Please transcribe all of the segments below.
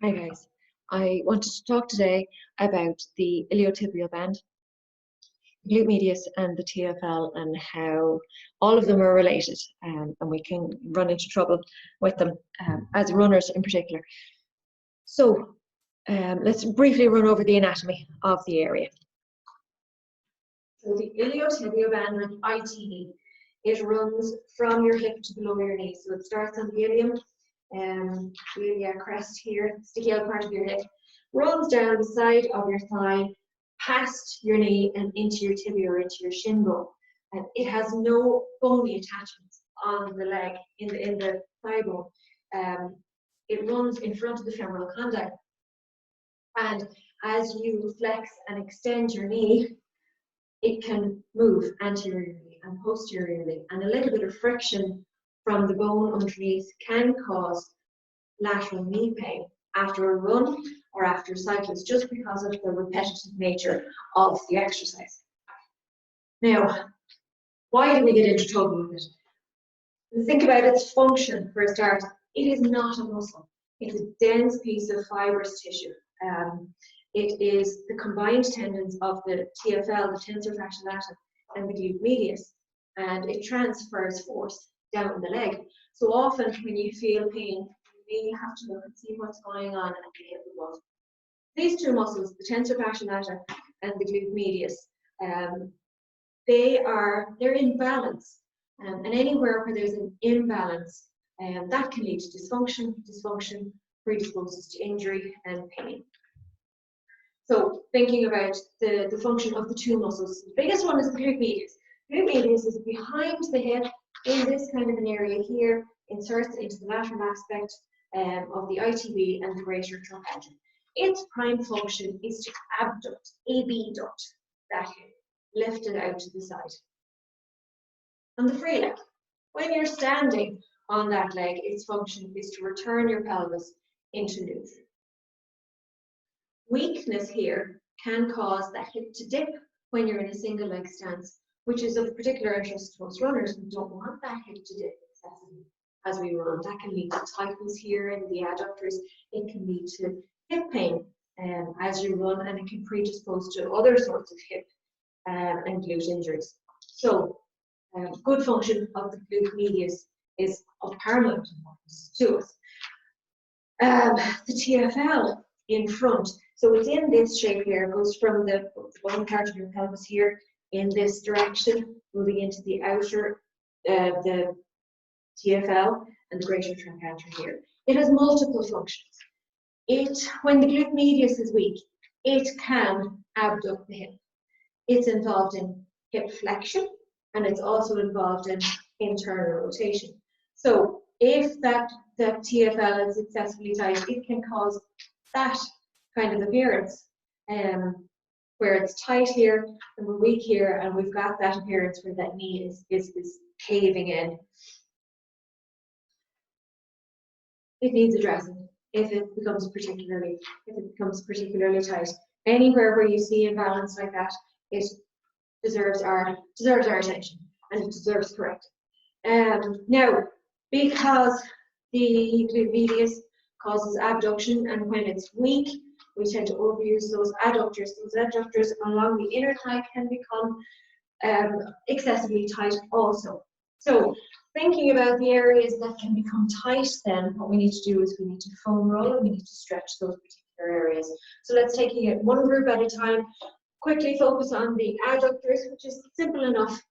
Hi guys, I wanted to talk today about the iliotibial band, the glute medius and the TFL and how all of them are related, and we can run into trouble with them as runners in particular. So let's briefly run over the anatomy of the area. So the iliotibial band, or the ITB, it runs from your hip to below your knee. So it starts on the ilium, ilia crest here, sticky out part of your hip, runs down the side of your thigh, past your knee and into your tibia or into your shin bone. And it has no bony attachments on the leg, in the thigh bone. It runs in front of the femoral condyle. And as you flex and extend your knee, it can move anteriorly and posteriorly, and a little bit of friction from the bone underneath can cause lateral knee pain after a run or after a cyclist, just because of the repetitive nature of the exercise. Now, why do we get into trouble with it? Think about its function for a start. It is not a muscle. It's a dense piece of fibrous tissue. It is the combined tendons of the TFL, the tensor fasciae lata, and the glute medius, and it transfers force down the leg. So often when you feel pain, you may have to look and see what's going on at the hip above. These two muscles, the tensor fasciae lata and the glute medius, they're in balance, and anywhere where there's an imbalance, that can lead to dysfunction. Dysfunction predisposes to injury and pain. So thinking about the function of the two muscles, the biggest one is the glute medius. Glute medius is behind the hip in this kind of an area here, inserts into the lateral aspect of the ITB and the greater trochanter. Its prime function is to abduct, abduct that hip, lift it out to the side. On the free leg, when you're standing on that leg, its function is to return your pelvis into neutral. Weakness here can cause that hip to dip when you're in a single leg stance, which is of particular interest to most runners. We don't want that hip to dip excessively as we run. That can lead to tightness here in the adductors. It can lead to hip pain as you run, and it can predispose to other sorts of hip and glute injuries. So good function of the glute medius is of paramount importance to us. The TFL in front, so it's in this shape here, goes from the bottom part of your pelvis here in this direction, moving into the outer, the TFL and the greater trochanter here. It has multiple functions. When the glute medius is weak, it can abduct the hip. It's involved in hip flexion, and it's also involved in internal rotation. So if that TFL is excessively tight, it can cause that kind of appearance, where it's tight here and we're weak here, and we've got that appearance where that knee is caving in. It needs addressing if it becomes particularly tight. Anywhere where you see imbalance like that, it deserves our attention, and it deserves correcting. Now, because the glute medius causes abduction, and when it's weak, we tend to overuse those adductors. Those adductors along the inner thigh can become excessively tight also. So thinking about the areas that can become tight, then what we need to do is we need to foam roll, and we need to stretch those particular areas. So let's take it one group at a time. Quickly focus on the adductors, which is simple enough.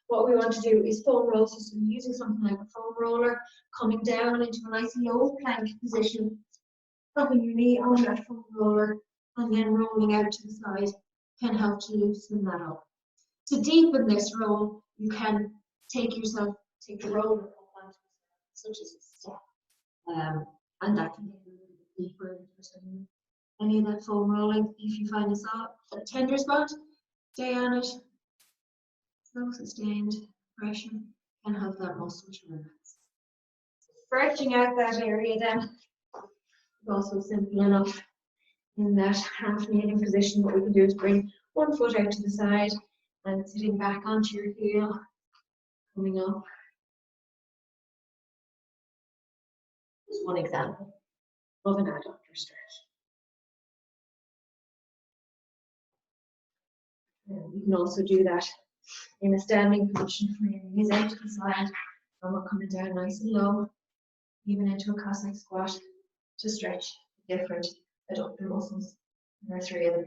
What we want to do is foam roll, so we're using something like a foam roller, coming down into a nice low plank position, dropping your knee on that foam roller, and then rolling out to the side can help to loosen that up. To deepen this roll, you can take the roller up onto the side, such as a step, and that can get a little bit deeper into any of that foam rolling. If you find a tender spot, stay on it. Slow sustained pressure can help that muscle to relax. Stretching out that area then is also simple enough. In that half kneeling position, what we can do is bring one foot out to the side and sitting back onto your heel, coming up. Just one example of an adductor stretch. And you can also do that in a standing position where your knees out to the side and we're coming down nice and low, even into a Cossack squat to stretch different adductor muscles. There are 3 of them.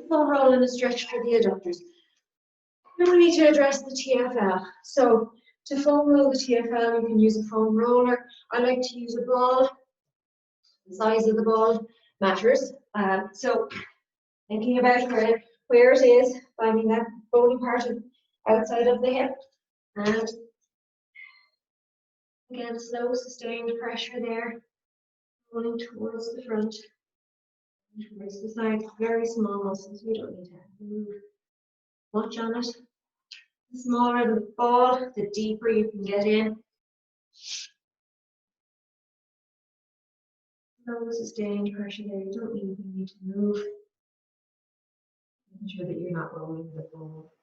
Foam roll and a stretch for the adductors. Now we need to address the TFL. So to foam roll the TFL, you can use a foam roller. I like to use a ball. The size of the ball matters. So thinking about where it is, finding that bony part outside of the hip, and again, slow, sustained pressure there, rolling towards the front, towards the side. Very small muscles. You don't need to move much on it. The smaller the ball, the deeper you can get in. Slow, sustained pressure there. You don't even need to move. Making sure that you're not rolling the ball.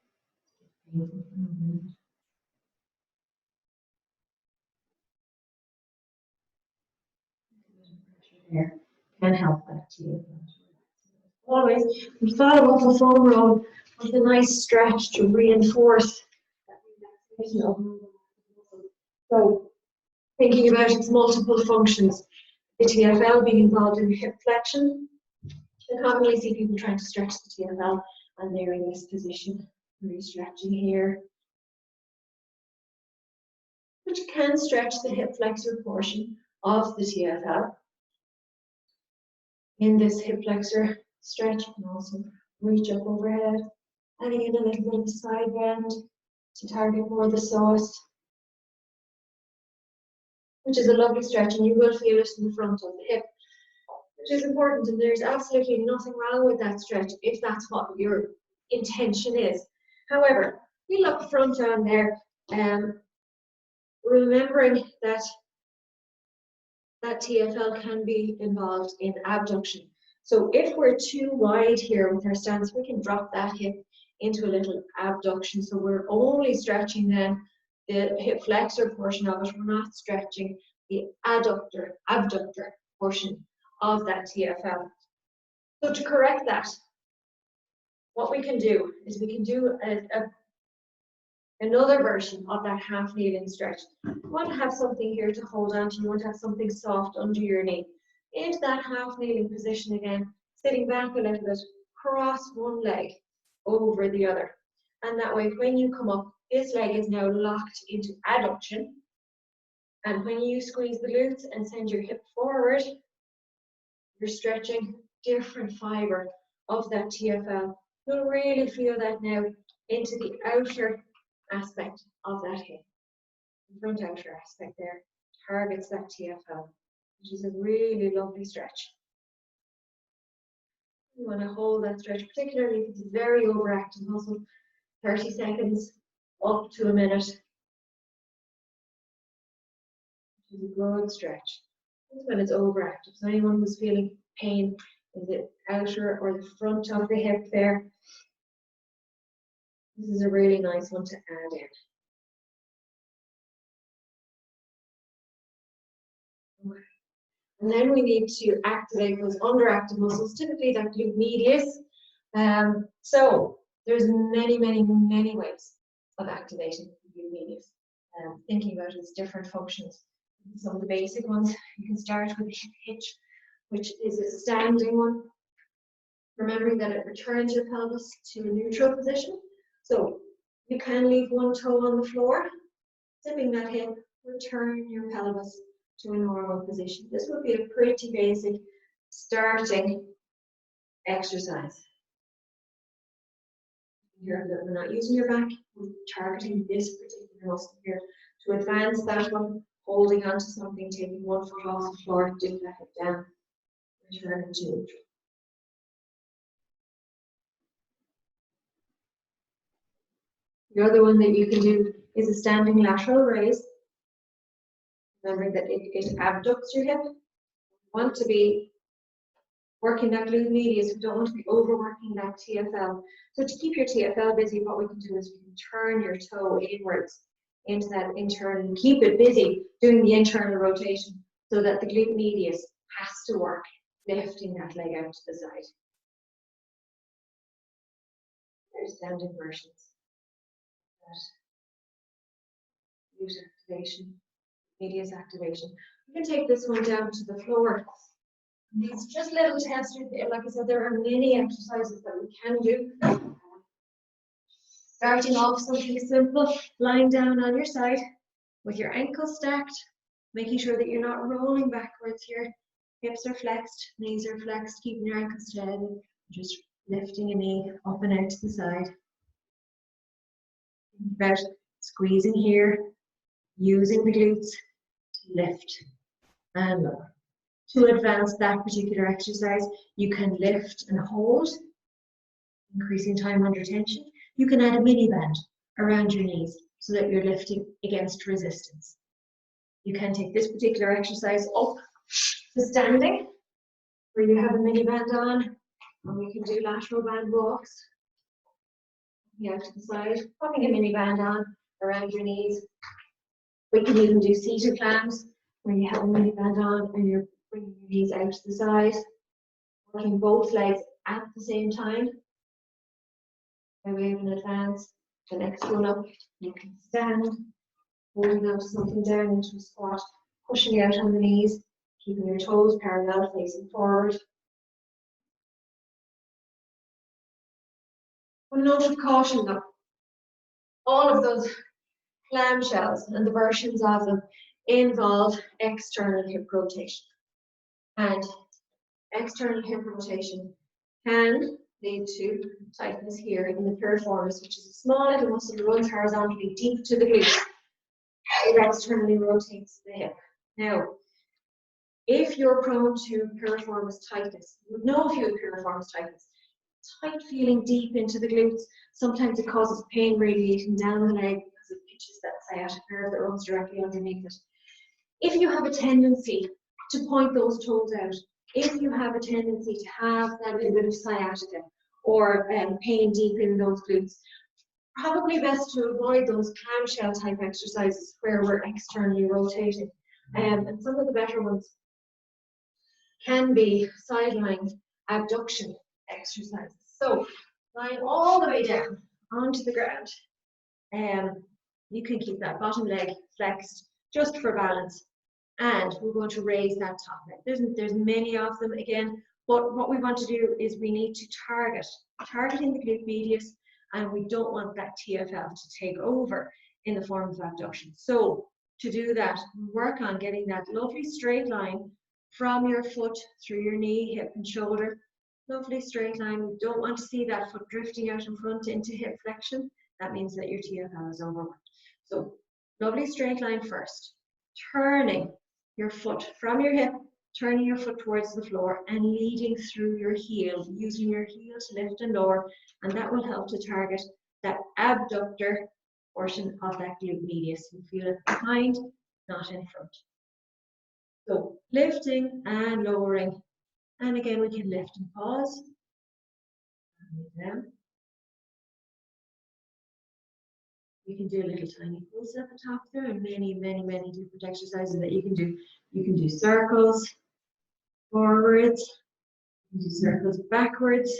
There can help that too. Always, we follow up a foam roll with a nice stretch to reinforce that relaxation of movement. So, thinking about its multiple functions, the TFL being involved in hip flexion. I commonly see people trying to stretch the TFL and they're in this position, really stretching here, which can stretch the hip flexor portion of the TFL. In this hip flexor stretch, you can also reach up overhead, adding in a little bit of side bend to target more the psoas, which is a lovely stretch, and you will feel it in the front of the hip, which is important, and there's absolutely nothing wrong with that stretch if that's what your intention is. However, we look front on there, remembering that TFL can be involved in abduction. So if we're too wide here with our stance, we can drop that hip into a little abduction. So we're only stretching then the hip flexor portion of it. We're not stretching the abductor portion of that TFL. So to correct that, what we can do is we can do another version of that half kneeling stretch. You want to have something here to hold on to. You want to have something soft under your knee. Into that half kneeling position again, sitting back a little bit, cross one leg over the other. And that way, when you come up, this leg is now locked into adduction. And when you squeeze the glutes and send your hip forward, you're stretching different fiber of that TFL. You'll really feel that now into the outer aspect of that hip. The front outer aspect there targets that TFL, which is a really lovely stretch. You want to hold that stretch, particularly if it's a very overactive muscle, 30 seconds up to a minute, which is a good stretch. That's when it's overactive. So anyone who's feeling pain in the outer or the front of the hip there, this is a really nice one to add in. And then we need to activate those underactive muscles, typically that glute medius. So there's many ways of activating the glute medius. Thinking about its different functions. Some of the basic ones, you can start with the hip hitch, which is a standing one. Remembering that it returns your pelvis to a neutral position. So you can leave one toe on the floor, zipping that hip, return your pelvis to a normal position. This would be a pretty basic starting exercise. Here that we're not using your back, we're targeting this particular muscle here. To advance that one, holding onto something, taking one foot off the floor, dip that hip down, return to neutral. The other one that you can do is a standing lateral raise. Remembering that it abducts your hip. You want to be working that glute medius. We don't want to be overworking that TFL. So to keep your TFL busy, what we can do is we can turn your toe inwards into that internal, and keep it busy doing the internal rotation so that the glute medius has to work, lifting that leg out to the side. There's standing versions. That glute activation, medius activation. We can take this one down to the floor. These just little testers. Like I said, there are many exercises that we can do. Starting off something simple, lying down on your side with your ankles stacked, making sure that you're not rolling backwards here. Hips are flexed, knees are flexed, keeping your ankles steady. Just lifting a knee up and out to the side. About squeezing here, using the glutes to lift and lower. To advance that particular exercise, you can lift and hold, increasing time under tension. You can add a mini band around your knees so that you're lifting against resistance. You can take this particular exercise up to standing, where you have a mini band on, and we can do lateral band walks. Out to the side, popping a mini band on around your knees. We can even do seated clams, where you have a mini band on and you're bringing your knees out to the side, working both legs at the same time. By way of an advance, the next one up, you can stand, holding on to something down into a squat, pushing out on the knees, keeping your toes parallel, facing forward. One note of caution though, all of those clamshells and the versions of them involve external hip rotation. And external hip rotation can lead to tightness here in the piriformis, which is a small little muscle that runs horizontally deep to the glute. It externally rotates the hip. Now, if you're prone to piriformis tightness, you would know if you have piriformis tightness. Tight feeling deep into the glutes. Sometimes it causes pain radiating down the leg because it pitches that sciatic nerve that runs directly underneath it. If you have a tendency to point those toes out, if you have a tendency to have that little bit of sciatica or pain deep in those glutes, probably best to avoid those clamshell type exercises where we're externally rotating. And some of the better ones can be sideline abduction exercises. So lying all the way down onto the ground, you can keep that bottom leg flexed just for balance, and we're going to raise that top leg. There's many of them again, but what we want to do is we need to targeting the glute medius, and we don't want that TFL to take over in the form of abduction. So to do that, work on getting that lovely straight line from your foot through your knee, hip and shoulder. Lovely straight line. We don't want to see that foot drifting out in front into hip flexion. That means that your TFL is overworked. So lovely straight line first. Turning your foot from your hip, turning your foot towards the floor and leading through your heel, using your heel to lift and lower, and that will help to target that abductor portion of that glute medius. You feel it behind, not in front. So lifting and lowering, and again we can lift and pause. Down. You can do little tiny pulls at the top there, and many different exercises that you can do. You can do circles forwards, you can do circles backwards.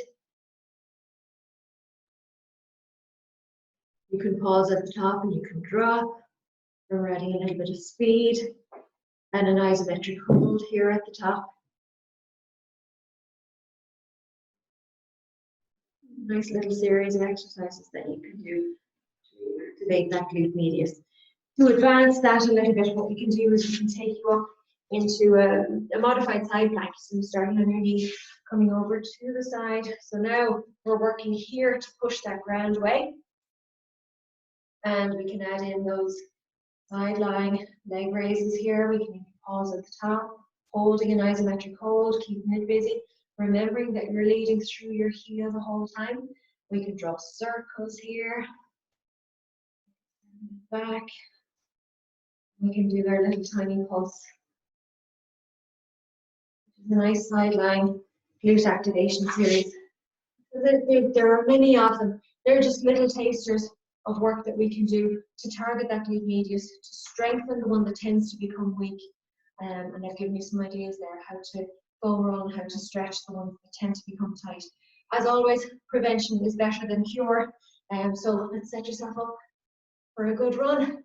You can pause at the top and you can drop. We're adding a little bit of speed and an isometric hold here at the top. Nice little series of exercises that you can do to activate that glute medius. To advance that a little bit, what we can do is we can take you up into a modified side plank. So starting on your knee, coming over to the side. So now we're working here to push that ground away. And we can add in those side lying leg raises here. We can pause at the top, holding an isometric hold, keeping it busy. Remembering that you're leading through your heel the whole time. We can draw circles here. Back. We can do our little tiny pulse. A nice sideline glute activation series. There are many of them. They're just little tasters of work that we can do to target that glute medius, to strengthen the one that tends to become weak. And I've given you some ideas there how to foam roll, how to stretch the ones that tend to become tight. As always, prevention is better than cure. So let's set yourself up for a good run.